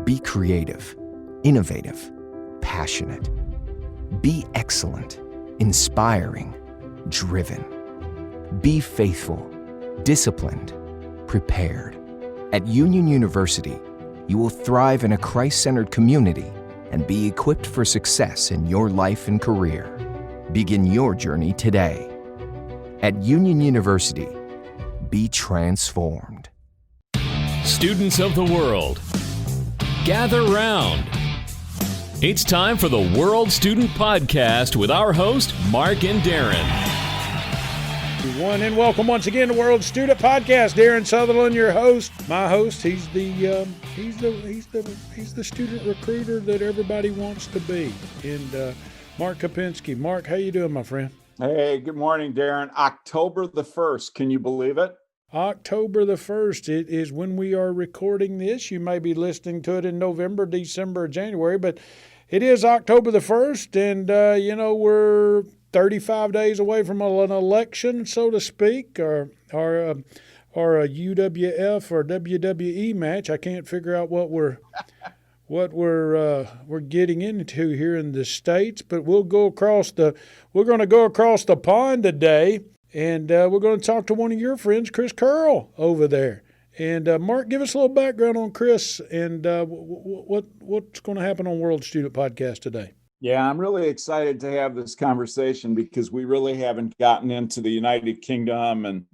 Be creative, innovative, passionate. Be excellent, inspiring, driven. Be faithful, disciplined, prepared. At Union University, you will thrive in a Christ-centered community and be equipped for success in your life and career. Begin your journey today. At Union University, be transformed. Students of the world, gather round. It's time for the World Student Podcast with our host, Mark and Darren. Everyone, and welcome once again to World Student Podcast. Darren Sutherland, your host. My host. He's the student recruiter that everybody wants to be. And Mark Kopinski. Mark, how you doing, my friend? Hey, good morning, Darren. October the 1st. Can you believe it? October the 1st. It is when we are recording this. You may be listening to it in November, December, January, but it is October the 1st, and we're 35 days away from an election, so to speak, or a UWF or WWE match. I can't figure out what we're getting into here in the States, but we're going to go across the pond today, and we're going to talk to one of your friends, Chris Curl, over there. And Mark, give us a little background on Chris and what's going to happen on World Student Podcast today. Yeah, I'm really excited to have this conversation because we really haven't gotten into the United Kingdom and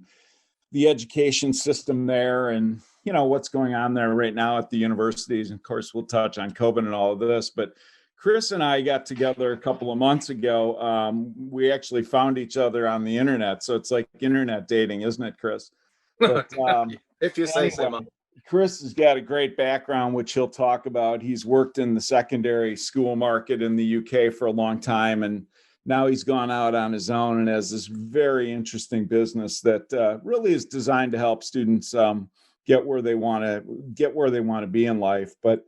the education system there and, you know, what's going on there right now at the universities. And of course, we'll touch on COVID and all of this. But Chris and I got together a couple of months ago. We actually found each other on the internet. So it's like internet dating, isn't it, Chris? But, if you say so, Mom. Chris has got a great background, which he'll talk about. He's worked in the secondary school market in the UK for a long time, and now he's gone out on his own and has this very interesting business that really is designed to help students get where they want to be in life. But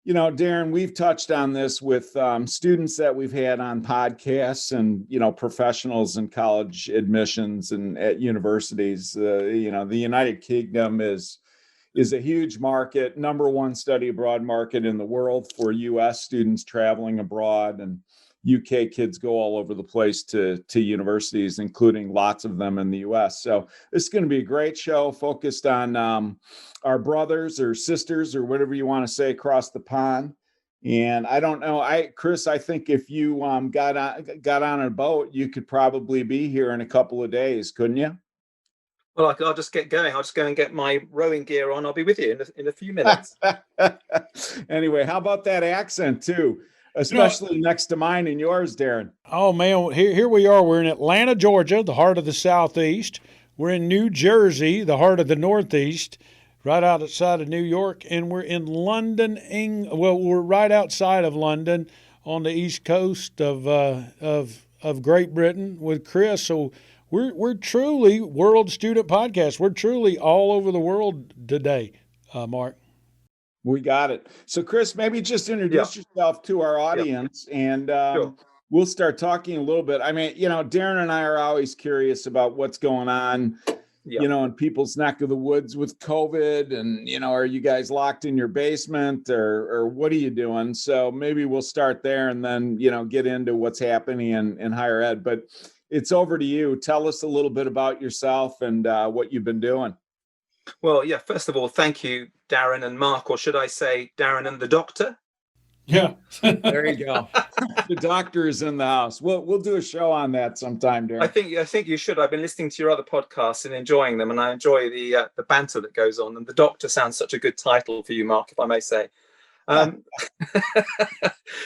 you know, Darren, we've touched on this with students that we've had on podcasts and, you know, professionals in college admissions and at universities. The United Kingdom is a huge market, number one study abroad market in the world for U.S. students traveling abroad, and UK kids go all over the place to universities, including lots of them in the U.S. So this is going to be a great show focused on our brothers or sisters or whatever you want to say across the pond. And I don't know, Chris, I think if you got on a boat, you could probably be here in a couple of days, couldn't you? Well, I'll just get going. I'll just go and get my rowing gear on. I'll be with you in a few minutes. Anyway, how about that accent too? Especially next to mine and yours, Darren. Oh, man, here we are. We're in Atlanta, Georgia, the heart of the Southeast. We're in New Jersey, the heart of the Northeast, right outside of New York. And we're in London, we're right outside of London on the east coast of Great Britain with Chris. So we're truly World Student Podcast. We're truly all over the world today, Mark. We got it. So, Chris, maybe just introduce yourself to our audience, and Sure. We'll start talking a little bit. I mean, you know, Darren and I are always curious about what's going on, you know, in people's neck of the woods with COVID, and, you know, are you guys locked in your basement or what are you doing? So maybe we'll start there and then, you know, get into what's happening in higher ed. But it's over to you. Tell us a little bit about yourself and what you've been doing. Well, yeah, first of all, thank you, Darren and Mark, or should I say Darren and the doctor? Yeah. There you go. The doctor is in the house. We'll do a show on that sometime, Darren. I think you should. I've been listening to your other podcasts and enjoying them, and I enjoy the banter that goes on. And the doctor sounds such a good title for you, Mark, if I may say.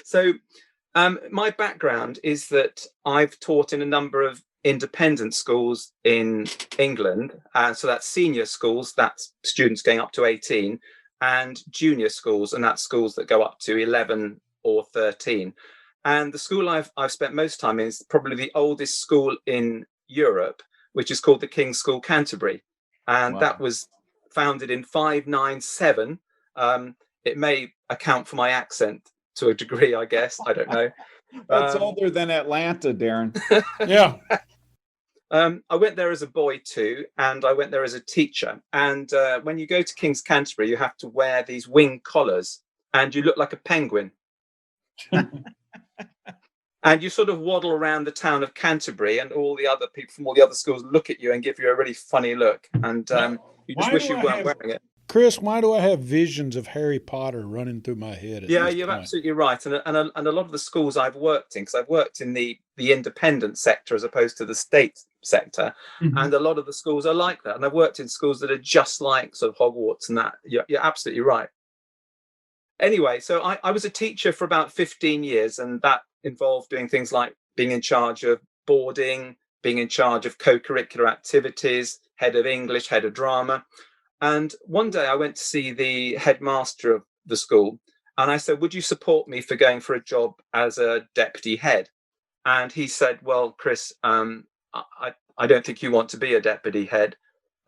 So my background is that I've taught in a number of independent schools in England. So that's senior schools, that's students going up to 18, and junior schools, and that's schools that go up to 11 or 13. And the school I've spent most time in is probably the oldest school in Europe, which is called the King's School Canterbury. And that was founded in 597. It may account for my accent to a degree, I guess. I don't know. That's older than Atlanta, Darren. Yeah. I went there as a boy too, and I went there as a teacher. And when you go to King's Canterbury, you have to wear these wing collars and you look like a penguin. And you sort of waddle around the town of Canterbury, and all the other people from all the other schools look at you and give you a really funny look. And you just wish you weren't wearing it. Chris, why do I have visions of Harry Potter running through my head? Yeah, you're absolutely right. And a lot of the schools I've worked in, because I've worked in the independent sector as opposed to the state sector, and a lot of the schools are like that. And I've worked in schools that are just like sort of Hogwarts and that. You're absolutely right. Anyway, so I was a teacher for about 15 years, and that involved doing things like being in charge of boarding, being in charge of co-curricular activities, head of English, head of drama. And one day I went to see the headmaster of the school, and I said, would you support me for going for a job as a deputy head? And he said, well, Chris, I don't think you want to be a deputy head.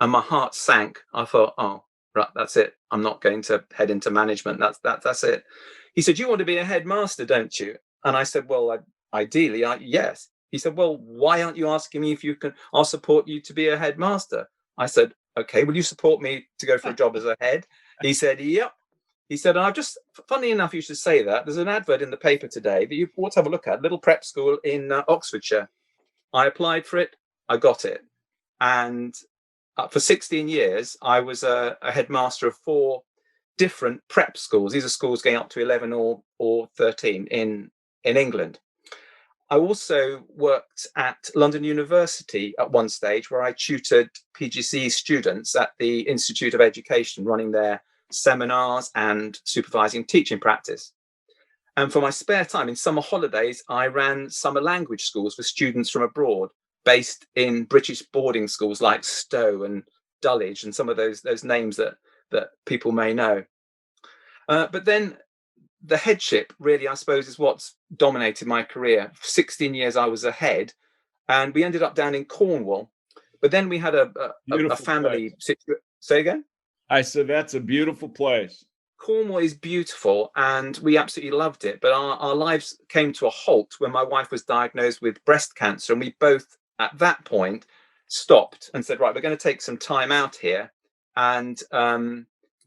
And my heart sank. I thought, oh, right, that's it. I'm not going to head into management. That's it. He said, you want to be a headmaster, don't you? And I said, well, ideally, yes. He said, well, why aren't you asking me if you can? I'll support you to be a headmaster. I said, okay, will you support me to go for a job as a head? He said, yep. He said, I've just, funny enough, you should say that. There's an advert in the paper today that you ought to have a look at, little prep school in Oxfordshire. I applied for it. I got it. And for 16 years, I was a headmaster of 4 different prep schools. These are schools going up to 11 or 13 in England. I also worked at London University at one stage, where I tutored PGCE students at the Institute of Education, running their seminars and supervising teaching practice. And for my spare time in summer holidays, I ran summer language schools for students from abroad, based in British boarding schools like Stowe and Dulwich and some of those names that people may know. But then the headship really, I suppose, is what's dominated my career. For 16 years I was a head, and we ended up down in Cornwall. But then we had a family situation. Say again? I said, that's a beautiful place. Cornwall is beautiful, and we absolutely loved it. But our lives came to a halt when my wife was diagnosed with breast cancer, and we both, at that point, stopped and said, right, we're going to take some time out here, and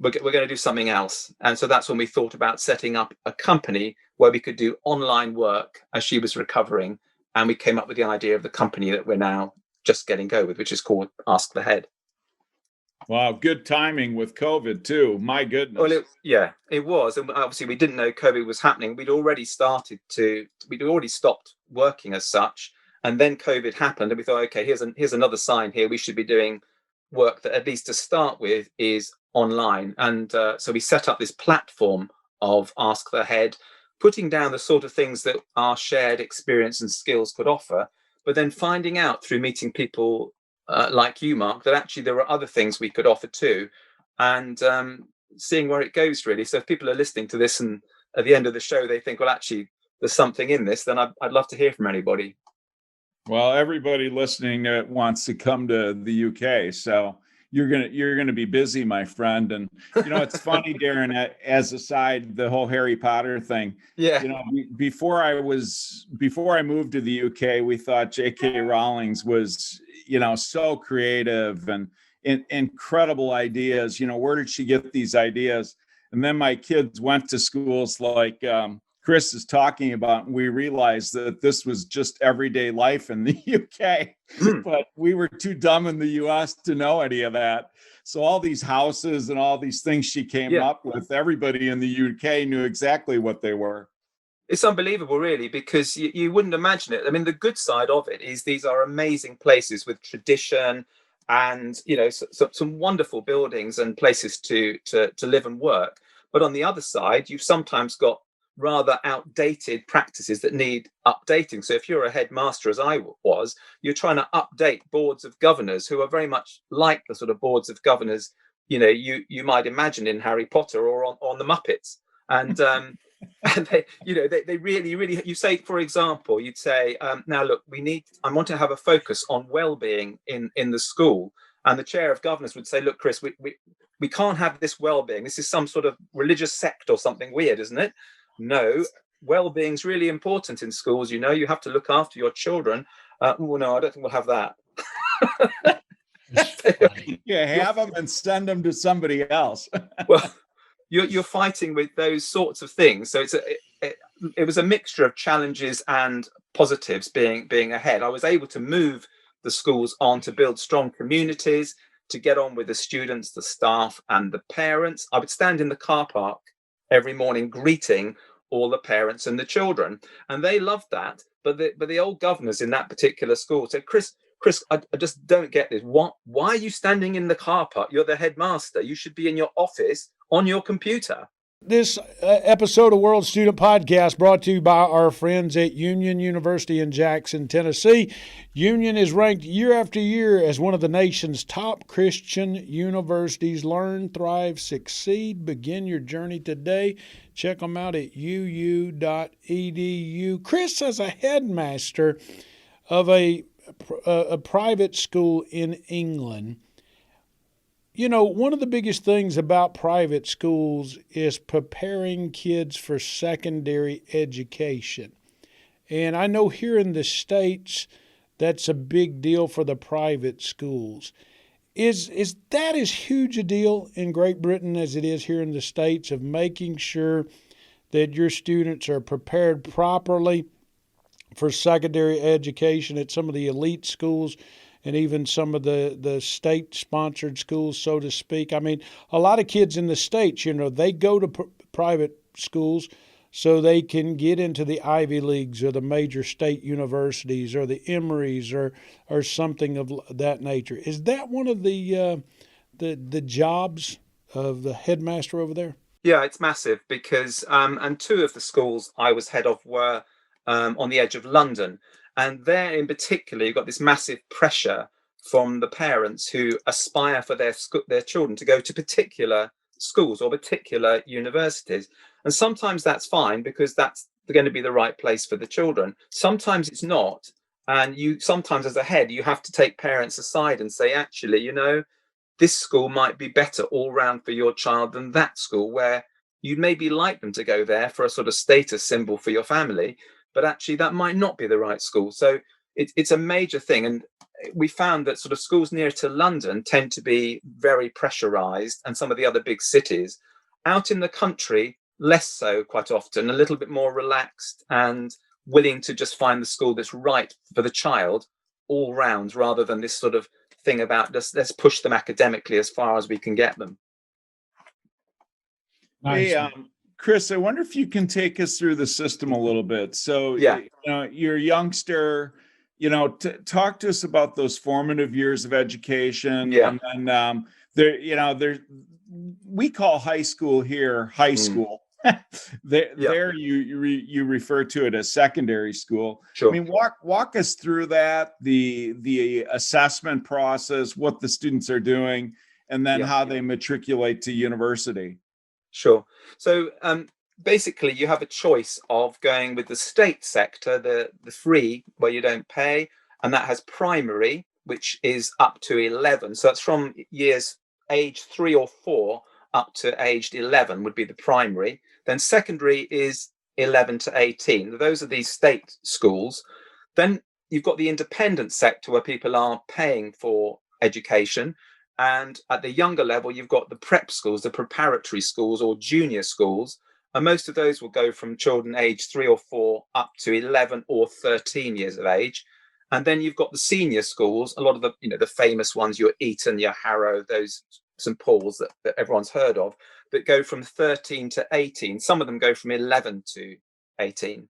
we're going to do something else. And so that's when we thought about setting up a company where we could do online work as she was recovering. And we came up with the idea of the company that we're now just getting go with, which is called Ask the Head. Wow, good timing with COVID too. My goodness. Well, it was. And obviously we didn't know COVID was happening. We'd already stopped working as such. And then COVID happened, and we thought, okay, here's another sign here. We should be doing work that, at least to start with, is online. And so we set up this platform of Ask the Head, putting down the sort of things that our shared experience and skills could offer, but then finding out through meeting people like you, Mark, that actually there were other things we could offer too, and seeing where it goes, really. So if people are listening to this and at the end of the show they think, well, actually there's something in this, then I'd love to hear from anybody. Well, everybody listening wants to come to the UK, so you're gonna be busy, my friend. And it's funny, Darren. As a side, the whole Harry Potter thing. Yeah. Before I moved to the UK, we thought J.K. Rowling was so creative and incredible ideas. Where did she get these ideas? And then my kids went to schools like Chris is talking about, and we realized that this was just everyday life in the UK, but we were too dumb in the US to know any of that. So all these houses and all these things she came up with, everybody in the UK knew exactly what they were. It's unbelievable, really, because you wouldn't imagine it. I mean, the good side of it is these are amazing places with tradition and, some wonderful buildings and places to live and work. But on the other side, you've sometimes got rather outdated practices that need updating. So if you're a headmaster, as I was, you're trying to update boards of governors who are very much like the sort of boards of governors, you might imagine in Harry Potter or on the Muppets. And and they really, you say, for example, you'd say, now look, I want to have a focus on well-being in the school. And the chair of governors would say, look, Chris, we can't have this well-being. This is some sort of religious sect or something weird, isn't it? No, well-being is really important in schools. You have to look after your children. No, I don't think we'll have that. Yeah, have them and send them to somebody else. Well, you're fighting with those sorts of things. So it was a mixture of challenges and positives being ahead. I was able to move the schools on to build strong communities, to get on with the students, the staff, and the parents. I would stand in the car park every morning greeting all the parents and the children, and they loved that. But the old governors in that particular school said, Chris, I just don't get this. Why are you standing in the car park? You're the headmaster. You should be in your office on your computer. This episode of World Student Podcast brought to you by our friends at Union University in Jackson, Tennessee. Union is ranked year after year as one of the nation's top Christian universities. Learn, thrive, succeed. Begin your journey today. Check them out at uu.edu. Chris, as a headmaster of a private school in England, you know, one of the biggest things about private schools is preparing kids for secondary education. And I know here in the States, that's a big deal for the private schools. Is that as huge a deal in Great Britain as it is here in the States, of making sure that your students are prepared properly for secondary education at some of the elite schools and even some of the state-sponsored schools, so to speak? I mean, a lot of kids in the States, you know, they go to private schools so they can get into the Ivy Leagues or the major state universities or the Emorys or something of that nature. Is that one of the jobs of the headmaster over there? Yeah, it's massive because, and two of the schools I was head of were on the edge of London. And there in particular, you've got this massive pressure from the parents who aspire for their children to go to particular schools or particular universities. And sometimes that's fine because that's going to be the right place for the children. Sometimes it's not. And sometimes as a head, you have to take parents aside and say, actually, you know, this school might be better all round for your child than that school, where you'd maybe like them to go there for a sort of status symbol for your family. But actually that might not be the right school. So it's a major thing. And we found that sort of schools near to London tend to be very pressurized, and some of the other big cities. Out in the country, less so quite often, a little bit more relaxed and willing to just find the school that's right for the child all round, rather than this sort of thing about let's push them academically as far as we can get them. Nice. Hey, Chris, I wonder if you can take us through the system a little bit. So, Yeah. You're a youngster, talk to us about those formative years of education. Yeah. And then we call high school here high school. There you refer to it as secondary school. Sure. I mean, walk us through that, the assessment process, what the students are doing, and then how they matriculate to university. Sure. So basically, you have a choice of going with the state sector, the free, where you don't pay, and that has primary, which is up to 11. So that's from age 3 or 4 up to aged 11 would be the primary. Then secondary is 11 to 18. Those are these state schools. Then you've got the independent sector where people are paying for education. And at the younger level, you've got the prep schools, the preparatory schools or junior schools. And most of those will go from children aged 3 or 4 up to 11 or 13 years of age. And then you've got the senior schools, a lot of the famous ones, your Eton, your Harrow, those St. Paul's that everyone's heard of, that go from 13 to 18. Some of them go from 11 to 18.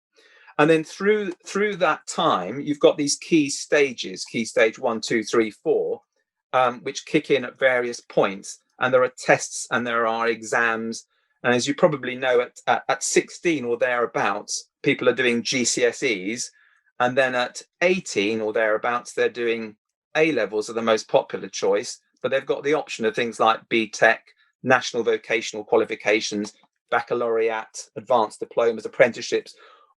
And then through that time, you've got these key stages, key stage 1, 2, 3, 4, which kick in at various points. And there are tests and there are exams. And as you probably know, at 16 or thereabouts, people are doing GCSEs. And then at 18 or thereabouts, they're doing A-levels are the most popular choice. But they've got the option of things like BTEC, national vocational qualifications, baccalaureate, advanced diplomas, apprenticeships,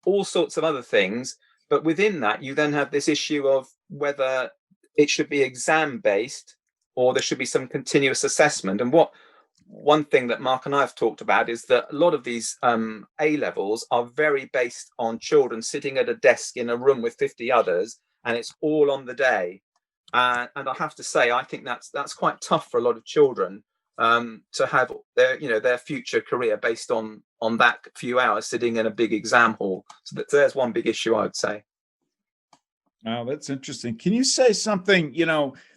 all sorts of other things. But within that, you then have this issue of whether it should be exam-based or there should be some continuous assessment. And one thing that Mark and I have talked about is that a lot of these A-levels are very based on children sitting at a desk in a room with 50 others, and it's all on the day. And I have to say, I think that's quite tough for a lot of children. to have their future career based on that few hours sitting in a big exam hall. So there's one big issue, I would say. Oh, that's interesting. Can you say something?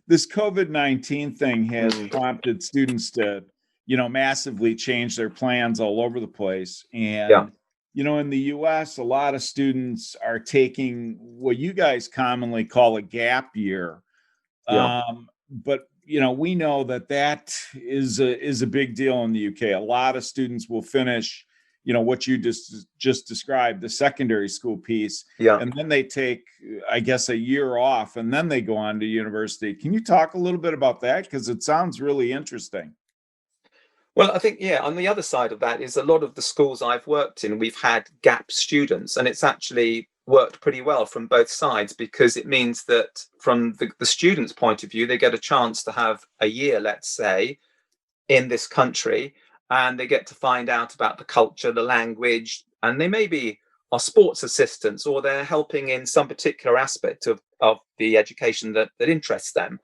This COVID-19 thing has prompted students to, massively change their plans all over the place. And, in the US, a lot of students are taking what you guys commonly call a gap year. But, we know that is a big deal in the UK. A lot of students will finish what you just described, the secondary school piece. And then they take, I guess, a year off, and then they go on to university. Can you talk a little bit about that? Because it sounds really interesting. Well, I think, on the other side of that is a lot of the schools I've worked in, we've had gap students, and it's actually worked pretty well from both sides, because it means that from the student's point of view, they get a chance to have a year, let's say, in this country, and they get to find out about the culture, the language, and they maybe are sports assistants, or they're helping in some particular aspect of the education that interests them.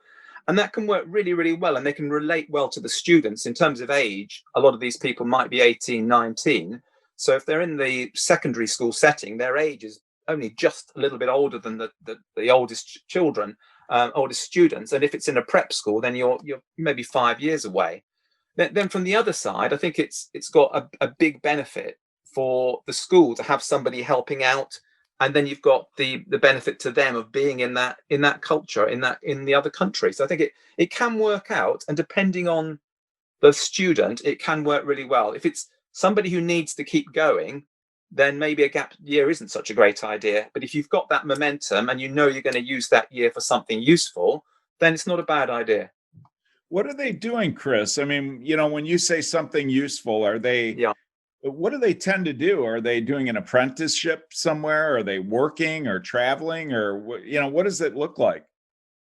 And that can work really, really well, and they can relate well to the students. In terms of age, a lot of these people might be 18, 19. So if they're in the secondary school setting, their age is only just a little bit older than the oldest children, oldest students. And if it's in a prep school, then you're maybe 5 years away. Then from the other side, I think it's got a big benefit for the school to have somebody helping out, and then you've got the benefit to them of being in that culture, in the other country. So I think it can work out, and depending on the student, it can work really well. If it's somebody who needs to keep going, then maybe a gap year isn't such a great idea. But if you've got that momentum and you're going to use that year for something useful, then it's not a bad idea. What are they doing, Chris? I mean, when you say something useful, what do they tend to do? Are they doing an apprenticeship somewhere? Are they working or traveling, or what does it look like?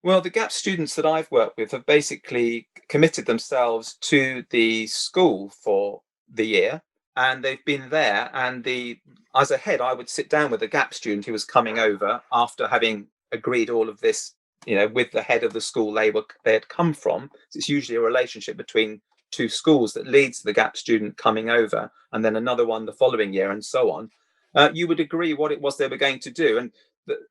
Well, the GAP students that I've worked with have basically committed themselves to the school for the year, and they've been there. And as a head, I would sit down with a GAP student who was coming over after having agreed all of this, with the head of the school they had come from. It's usually a relationship between two schools that leads to the GAP student coming over, and then another one the following year, and so on. You would agree what it was they were going to do. And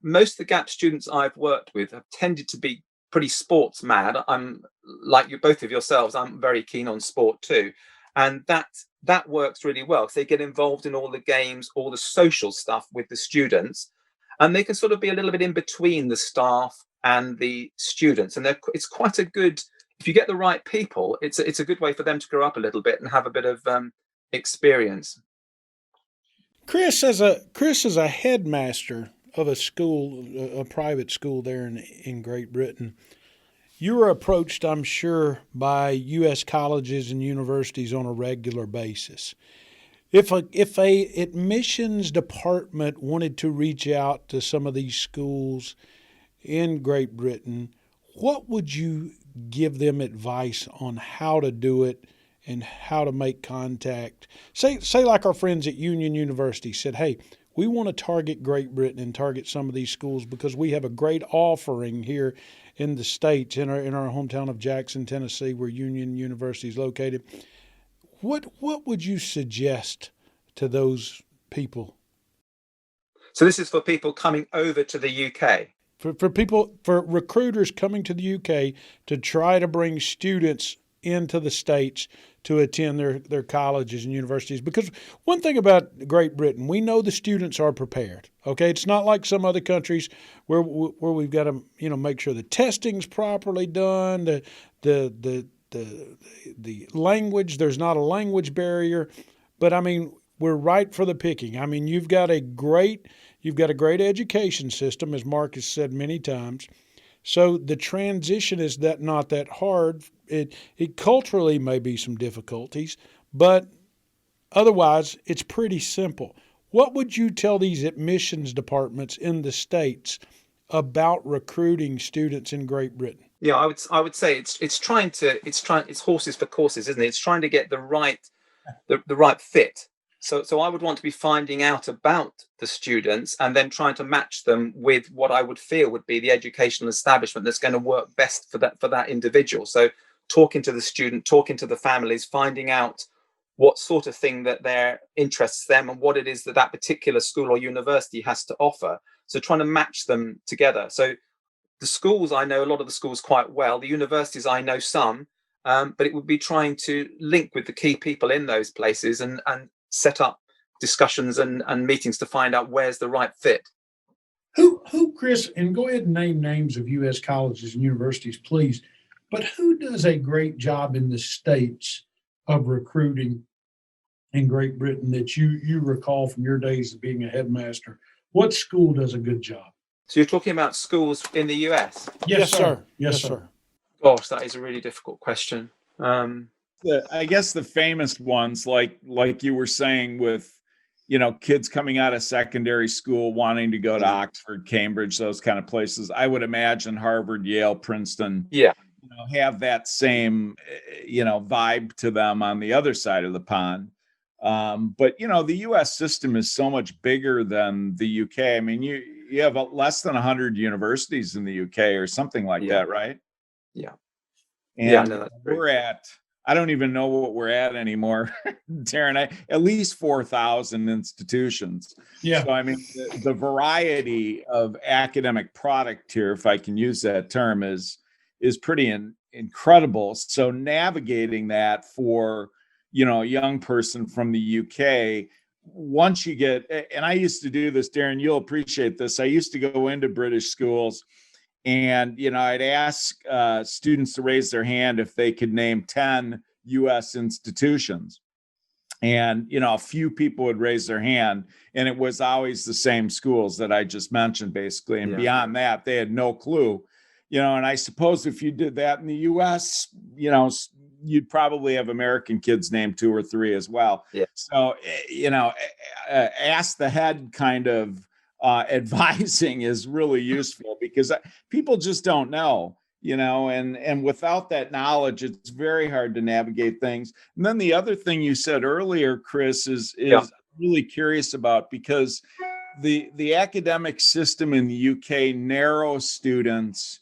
most of the GAP students I've worked with have tended to be pretty sports mad. I'm like you, both of yourselves, I'm very keen on sport too. And that works really well, because they get involved in all the games, all the social stuff with the students, and they can sort of be a little bit in between the staff and the students. And it's quite a good, if you get the right people, it's a good way for them to grow up a little bit and have a bit of experience. Chris, as a headmaster of a school, a private school there in Great Britain, you were approached, I'm sure, by U.S. colleges and universities on a regular basis. If a admissions department wanted to reach out to some of these schools in Great Britain, what would you give them advice on how to do it and how to make contact? Say like our friends at Union University said, hey, we want to target Great Britain and target some of these schools because we have a great offering here in the States, in our hometown of Jackson, Tennessee, where Union University is located. What would you suggest to those people? So this is for people coming over to the UK? For recruiters coming to the UK to try to bring students into the States to attend their colleges and universities. Because one thing about Great Britain, we know the students are prepared. Okay, it's not like some other countries where we've got to make sure the testing's properly done, the language, there's not a language barrier. But I mean, we're right for the picking. I mean, you've got a great education system, as Mark has said many times. So the transition is not that hard. It culturally may be some difficulties, but otherwise it's pretty simple. What would you tell these admissions departments in the States about recruiting students in Great Britain? Yeah, I would say it's horses for courses, isn't it? It's trying to get the right fit. So I would want to be finding out about the students and then trying to match them with what I would feel would be the educational establishment that's going to work best for that individual. So talking to the student, talking to the families, finding out what sort of thing that interests them and what it is that particular school or university has to offer. So trying to match them together. So the schools, I know a lot of the schools quite well. The universities, I know some, but it would be trying to link with the key people in those places and set up discussions and meetings to find out where's the right fit. Who, Chris, and go ahead and name names of U.S. colleges and universities, please, but who does a great job in the States of recruiting in Great Britain that you recall from your days of being a headmaster? What school does a good job? So you're talking about schools in the US? Yes, sir. Yes, sir. Gosh, that is a really difficult question. I guess the famous ones, like you were saying, with kids coming out of secondary school wanting to go to Oxford, Cambridge, those kind of places. I would imagine Harvard, Yale, Princeton, have that same vibe to them on the other side of the pond. But the U.S. system is so much bigger than the U.K. I mean, you have less than 100 universities in the U.K. or something like that, right? Yeah. And we're at, I don't even know what we're at anymore, Darren. At least 4,000 institutions. Yeah. So I mean, the variety of academic product here, if I can use that term, is pretty incredible. So navigating that for a young person from the UK, once you get, and I used to do this, Darren, you'll appreciate this. I used to go into British schools and, I'd ask students to raise their hand if they could name 10 US institutions. And, a few people would raise their hand, and it was always the same schools that I just mentioned, basically. And beyond that, they had no clue, and I suppose if you did that in the US, you'd probably have American kids named 2 or 3 as well. Yeah. So, ask the head kind of advising is really useful because people just don't know, and without that knowledge, it's very hard to navigate things. And then the other thing you said earlier, Chris, is really curious about, because the academic system in the UK narrows students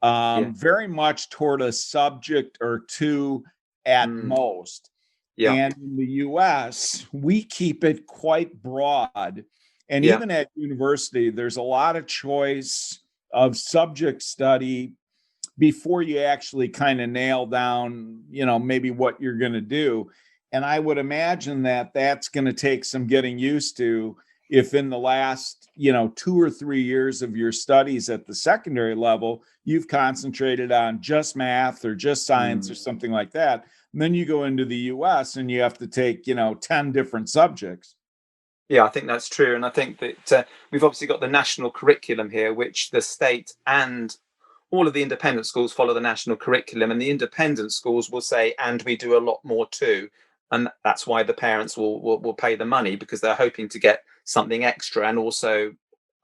very much toward a subject or two at most. Yeah. And in the US, we keep it quite broad. And even at university, there's a lot of choice of subject study before you actually kind of nail down, maybe what you're going to do. And I would imagine that that's going to take some getting used to if in the last, 2 or 3 years of your studies at the secondary level, you've concentrated on just math or just science or something like that. And then you go into the US and you have to take, 10 different subjects. Yeah, I think that's true. And I think that we've obviously got the national curriculum here, which the state and all of the independent schools follow the national curriculum, and the independent schools will say, and we do a lot more too. And that's why the parents will pay the money, because they're hoping to get something extra and also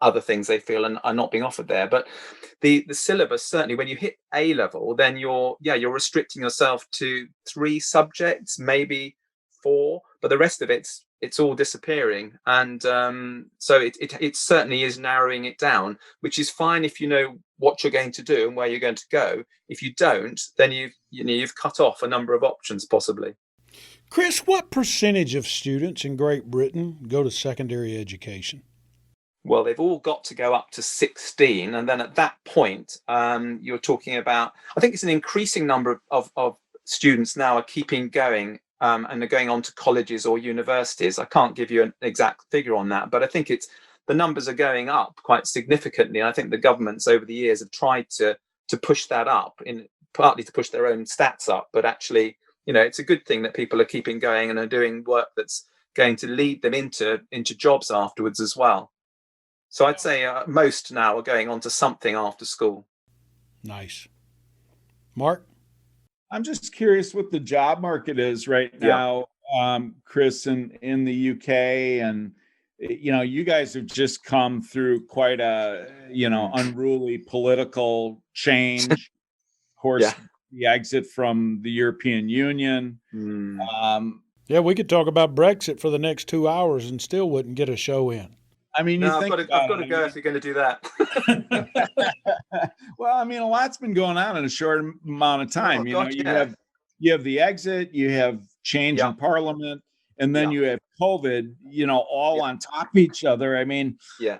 other things they feel are not being offered there. But the syllabus, certainly when you hit A level, then you're restricting yourself to 3 subjects, maybe 4, but the rest of it's all disappearing. And so it certainly is narrowing it down, which is fine if you know what you're going to do and where you're going to go. If you don't, then you've cut off a number of options possibly. Chris, what percentage of students in Great Britain go to secondary education? Well, they've all got to go up to 16. And then at that point, you're talking about, I think it's an increasing number of students now are keeping going and are going on to colleges or universities. I can't give you an exact figure on that, but I think the numbers are going up quite significantly. And I think the governments over the years have tried to push that up, partly to push their own stats up, but actually, it's a good thing that people are keeping going and are doing work that's going to lead them into jobs afterwards as well. So I'd say most now are going on to something after school. Nice. Mark? I'm just curious what the job market is right now, Chris, in the UK. And, you guys have just come through quite a, unruly political change. Of course, the exit from the European Union. We could talk about Brexit for the next 2 hours and still wouldn't get a show in. I mean, you No, think I've got about to it. go if you're going to do that. Well, I mean, a lot's been going on in a short amount of time. Oh, gosh, yeah. You have the exit, you have change Yeah. in parliament, and then Yeah. you have COVID, all Yeah. on top of each other. I mean, Yeah.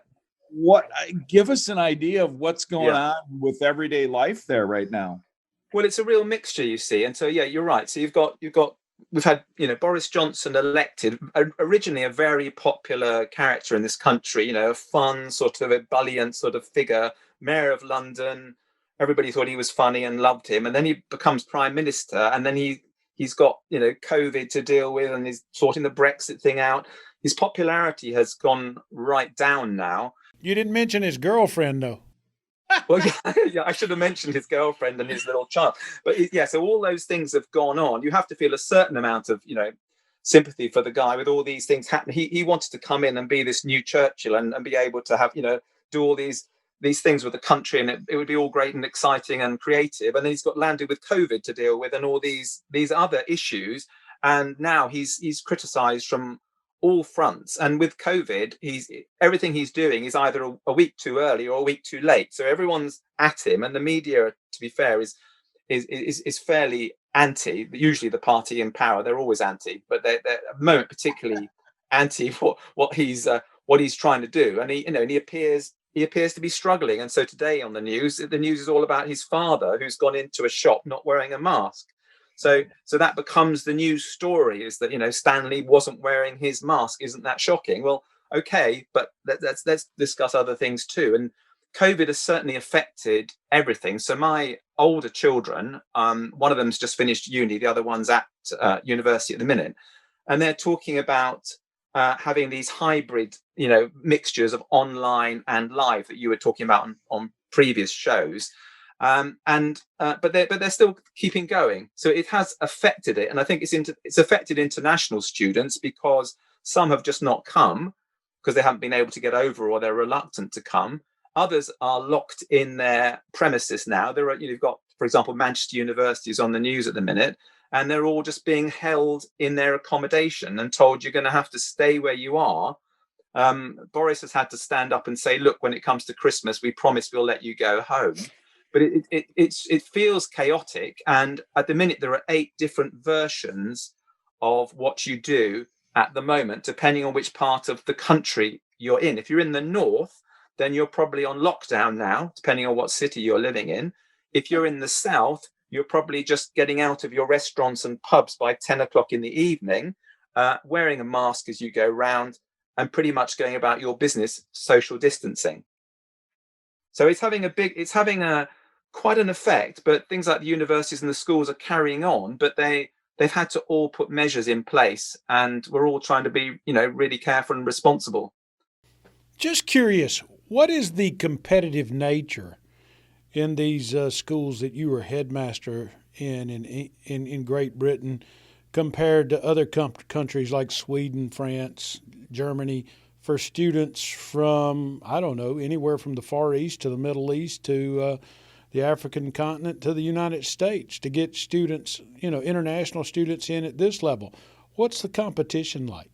give us an idea of what's going Yeah. on with everyday life there right now. Well, it's a real mixture, you see. And so, yeah, you're right. So we've had, Boris Johnson elected, originally a very popular character in this country, a fun, sort of ebullient sort of figure, mayor of London. Everybody thought he was funny and loved him. And then he becomes prime minister, and then he's got, COVID to deal with, and he's sorting the Brexit thing out. His popularity has gone right down now. You didn't mention his girlfriend, though. Well, yeah, I should have mentioned his girlfriend and his little child. But yeah, so all those things have gone on. You have to feel a certain amount of, sympathy for the guy with all these things happening. He wanted to come in and be this new Churchill and be able to have, do all these things with the country, and it would be all great and exciting and creative. And then he's got landed with COVID to deal with and all these other issues. And now he's criticised from all fronts. And with COVID, everything he's doing is either a week too early or a week too late. So everyone's at him, and the media, to be fair, is fairly anti. Usually the party in power, they're always anti, but they're at the moment particularly anti what he's trying to do. And he appears to be struggling. And so today on the news is all about his father, who's gone into a shop not wearing a mask. So that becomes the news story, is that, Stanley wasn't wearing his mask. Isn't that shocking? Well, okay, but let's discuss other things too. And COVID has certainly affected everything. So my older children, one of them's just finished uni, the other one's at university at the minute, and they're talking about having these hybrid, mixtures of online and live that you were talking about on previous shows. But they're still keeping going. So it has affected it, and I think it's affected international students, because some have just not come because they haven't been able to get over, or they're reluctant to come. Others are locked in their premises now. You've got, for example, Manchester University is on the news at the minute, and they're all just being held in their accommodation and told you're going to have to stay where you are. Boris has had to stand up and say, look, when it comes to Christmas, we promise we'll let you go home. But it feels chaotic. And at the minute, there are 8 different versions of what you do at the moment, depending on which part of the country you're in. If you're in the north, then you're probably on lockdown now, depending on what city you're living in. If you're in the south, you're probably just getting out of your restaurants and pubs by 10 o'clock in the evening, wearing a mask as you go round, and pretty much going about your business, social distancing. So it's having quite an effect, but things like the universities and the schools are carrying on, but they've had to all put measures in place, and we're all trying to be, really careful and responsible. Just curious, what is the competitive nature in these schools that you were headmaster in Great Britain compared to other countries like Sweden, France, Germany, for students from, I don't know, anywhere from the Far East to the Middle East to the African continent to the United States, to get students, international students in at this level? What's the competition like?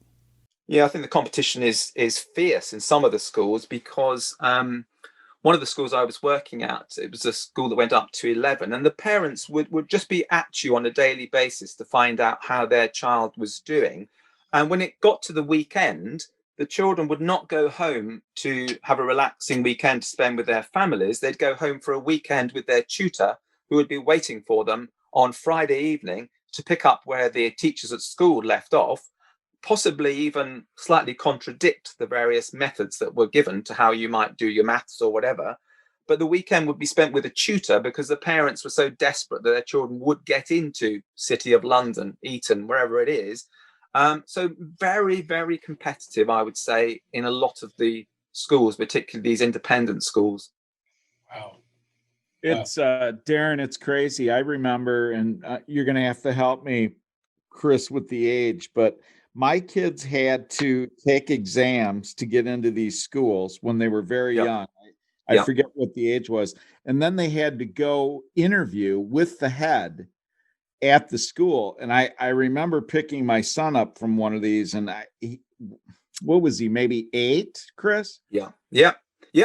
Yeah, I think the competition is fierce in some of the schools, because one of the schools I was working at, it was a school that went up to 11, and the parents would just be at you on a daily basis to find out how their child was doing. And when it got to the weekend, the children would not go home to have a relaxing weekend to spend with their families. They'd go home for a weekend with their tutor, who would be waiting for them on Friday evening to pick up where the teachers at school left off, possibly even slightly contradict the various methods that were given to how you might do your maths or whatever. But the weekend would be spent with a tutor, because the parents were so desperate that their children would get into City of London, Eton, wherever it is. So very, very competitive, I would say, in a lot of the schools, particularly these independent schools. Wow. It's Darren, it's crazy. I remember, and you're going to have to help me, Chris, with the age, but my kids had to take exams to get into these schools when they were very young. I forget what the age was. And then they had to go interview with the head at the school. And I remember picking my son up from one of these, and what was he, maybe 8, Chris? Yeah.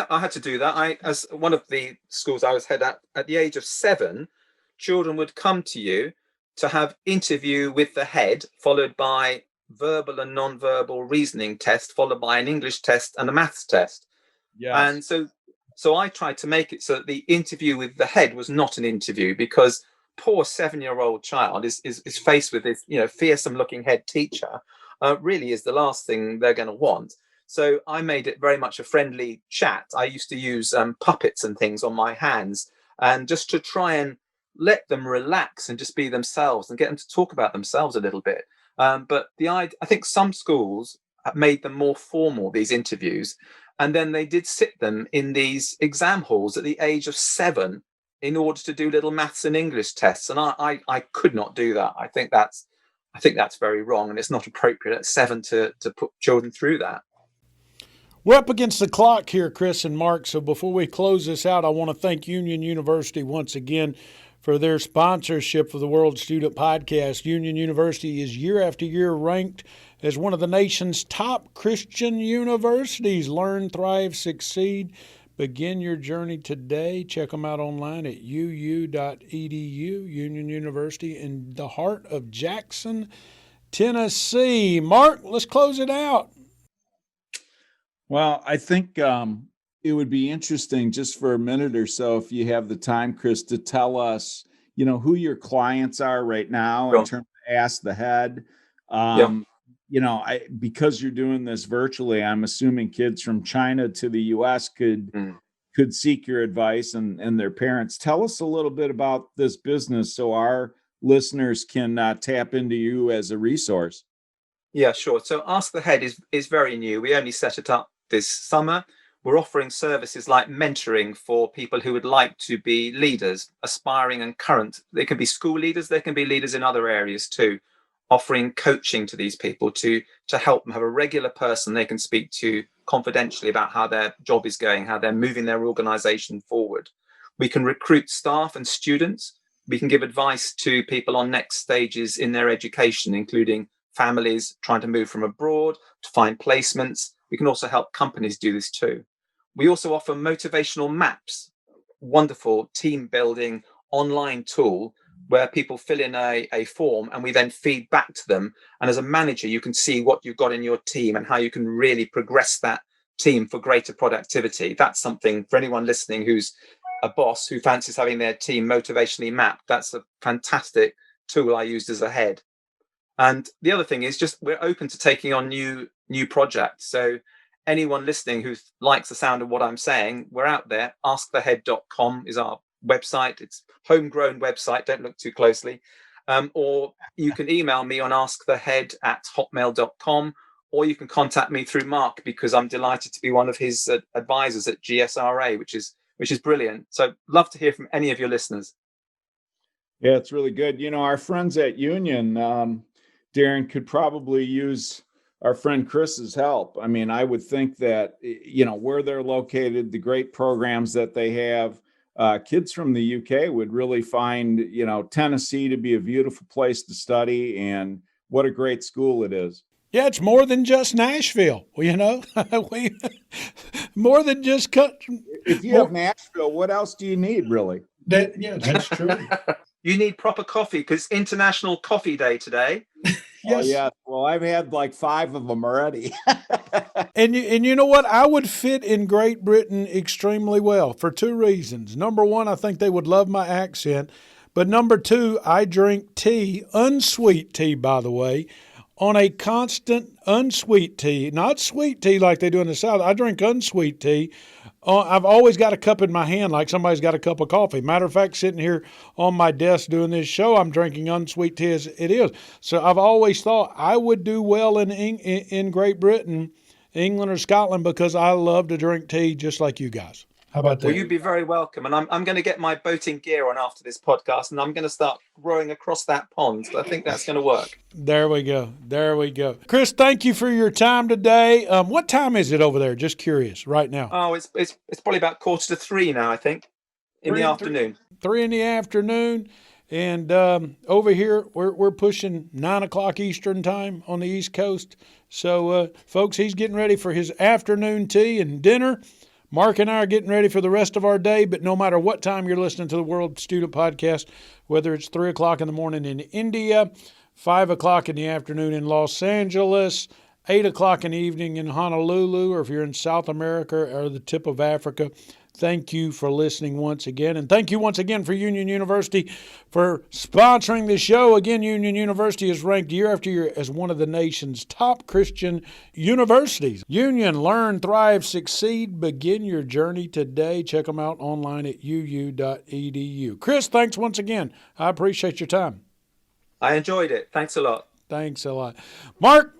I had to do that. As one of the schools I was head at the age of 7, children would come to you to have interview with the head, followed by verbal and non-verbal reasoning test, followed by an English test and a maths test. Yeah. And so I tried to make it so that the interview with the head was not an interview, because poor 7-year-old child is faced with this, fearsome looking head teacher. Really is the last thing they're going to want. So I made it very much a friendly chat. I used to use puppets and things on my hands, and just to try and let them relax and just be themselves and get them to talk about themselves a little bit. But I think some schools have made them more formal, these interviews, and then they did sit them in these exam halls at the age of 7 in order to do little maths and English tests. And I could not do that. I think that's very wrong, and it's not appropriate at 7 to put children through that. We're up against the clock here, Chris and Mark. So before we close this out, I want to thank Union University once again for their sponsorship for the World Student Podcast. Union University is year after year ranked as one of the nation's top Christian universities. Learn, thrive, succeed. Begin your journey today. Check them out online at uu.edu. Union University in the heart of Jackson, Tennessee. Mark, let's close it out. Well, I think it would be interesting just for a minute or so, if you have the time, Chris, to tell us, who your clients are right now in terms of Ask the Head. Because you're doing this virtually, I'm assuming kids from China to the U.S. could seek your advice and their parents. Tell us a little bit about this business so our listeners can tap into you as a resource. Yeah, sure. So Ask the Head is very new. We only set it up this summer. We're offering services like mentoring for people who would like to be leaders, aspiring and current. They can be school leaders, they can be leaders in other areas too, offering coaching to these people to help them have a regular person they can speak to confidentially about how their job is going, how they're moving their organization forward. We can recruit staff and students. We can give advice to people on next stages in their education, including families trying to move from abroad to find placements. We can also help companies do this too. We also offer motivational maps, wonderful team building online tool where people fill in a form and we then feed back to them. And as a manager, you can see what you've got in your team and how you can really progress that team for greater productivity. That's something for anyone listening who's a boss who fancies having their team motivationally mapped. That's a fantastic tool I used as a head. And the other thing is just we're open to taking on new projects. So anyone listening who likes the sound of what I'm saying, we're out there. askthehead.com is our website. It's homegrown website. Don't look too closely. Or you can email me on askthehead@hotmail.com, or you can contact me through Mark, because I'm delighted to be one of his advisors at GSRA, which is brilliant. So love to hear from any of your listeners. Yeah, it's really good. Our friends at Union, Darren, could probably use our friend Chris's help. I mean, I would think that, where they're located, the great programs that they have, kids from the UK would really find, Tennessee to be a beautiful place to study, and what a great school it is. Yeah, it's more than just Nashville, more than just cut. If you have Nashville, what else do you need, really? That's true. You need proper coffee, because International Coffee Day today. Yes. Oh, yeah. Well, I've had like 5 of them already. And you know what? I would fit in Great Britain extremely well for 2 reasons. Number one, I think they would love my accent. But number 2, I drink tea, unsweet tea, by the way, on a constant unsweet tea, not sweet tea like they do in the South. I drink unsweet tea. I've always got a cup in my hand like somebody's got a cup of coffee. Matter of fact, sitting here on my desk doing this show, I'm drinking unsweet tea as it is. So I've always thought I would do well in Great Britain, England or Scotland, because I love to drink tea just like you guys. How about that? Well, you'd be very welcome. And I'm going to get my boating gear on after this podcast, and I'm going to start rowing across that pond. So I think that's going to work. There we go. Chris, thank you for your time today. What time is it over there? Just curious right now. Oh, it's probably about 2:45 now, I think, in the afternoon. 3 in the afternoon. And over here, we're pushing 9 o'clock Eastern time on the East Coast. So, folks, he's getting ready for his afternoon tea and dinner. Mark and I are getting ready for the rest of our day, but no matter what time you're listening to the World Student Podcast, whether it's 3 o'clock in the morning in India, 5 o'clock in the afternoon in Los Angeles, 8 o'clock in the evening in Honolulu, or if you're in South America or the tip of Africa, thank you for listening once again. And thank you once again for Union University for sponsoring the show. Again, Union University is ranked year after year as one of the nation's top Christian universities. Union, learn, thrive, succeed. Begin your journey today. Check them out online at uu.edu. Chris, thanks once again. I appreciate your time. I enjoyed it. Thanks a lot. Thanks a lot. Mark,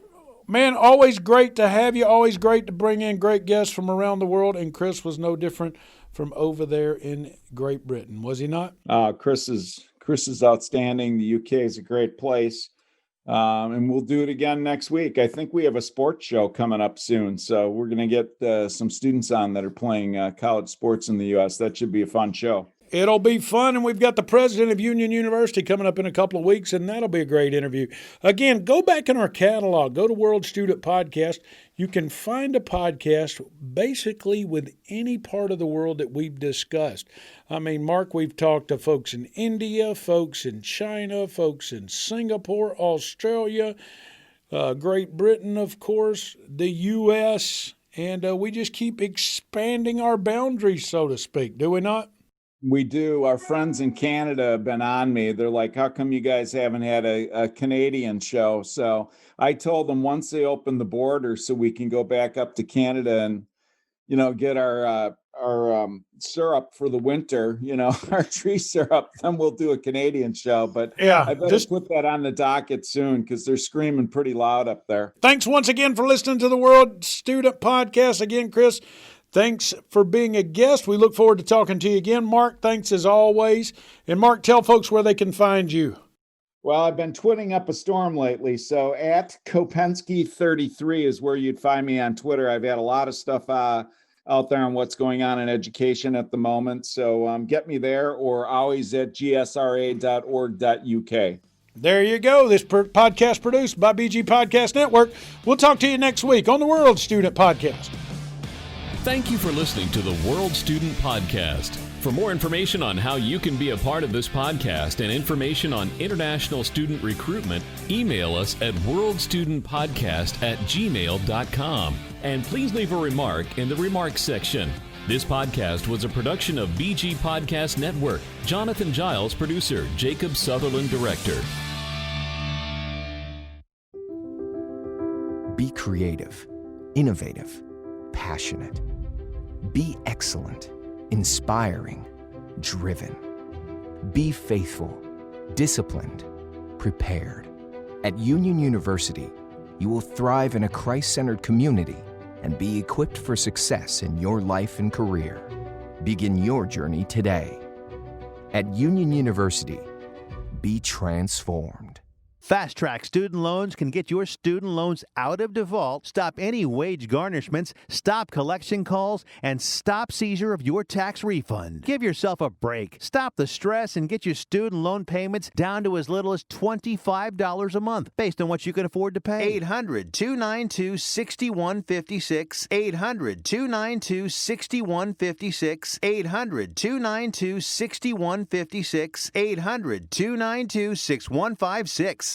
man, always great to have you. Always great to bring in great guests from around the world. And Chris was no different from over there in Great Britain, was he not? Chris is outstanding. The UK is a great place. And we'll do it again next week. I think we have a sports show coming up soon. So we're going to get some students on that are playing college sports in the U.S. That should be a fun show. It'll be fun, and we've got the president of Union University coming up in a couple of weeks, and that'll be a great interview. Again, go back in our catalog. Go to World Student Podcast. You can find a podcast basically with any part of the world that we've discussed. I mean, Mark, we've talked to folks in India, folks in China, folks in Singapore, Australia, Great Britain, of course, the U.S., and we just keep expanding our boundaries, so to speak, do we not? We do. Our friends in Canada have been on me. They're like, how come you guys haven't had a Canadian show? So I told them once they open the border so we can go back up to Canada and, get our syrup for the winter, our tree syrup, then we'll do a Canadian show. But yeah, I better just put that on the docket soon because they're screaming pretty loud up there. Thanks once again for listening to the World Student Podcast. Again, Chris, thanks for being a guest. We look forward to talking to you again. Mark, thanks as always. And Mark, tell folks where they can find you. Well, I've been twitting up a storm lately. So at Kopensky33 is where you'd find me on Twitter. I've had a lot of stuff out there on what's going on in education at the moment. So get me there or always at gsra.org.uk. There you go. This podcast produced by BG Podcast Network. We'll talk to you next week on the World Student Podcast. Thank you for listening to the World Student Podcast. For more information on how you can be a part of this podcast and information on international student recruitment, email us at worldstudentpodcast@gmail.com. And please leave a remark in the remarks section. This podcast was a production of BG Podcast Network. Jonathan Giles, producer. Jacob Sutherland, director. Be creative, innovative, passionate. Be excellent, inspiring, driven. Be faithful, disciplined, prepared. At Union University, you will thrive in a Christ-centered community and be equipped for success in your life and career. Begin your journey today. At Union University, be transformed. Fast Track Student Loans can get your student loans out of default, stop any wage garnishments, stop collection calls, and stop seizure of your tax refund. Give yourself a break. Stop the stress and get your student loan payments down to as little as $25 a month based on what you can afford to pay. 800-292-6156. 800-292-6156. 800-292-6156. 800-292-6156.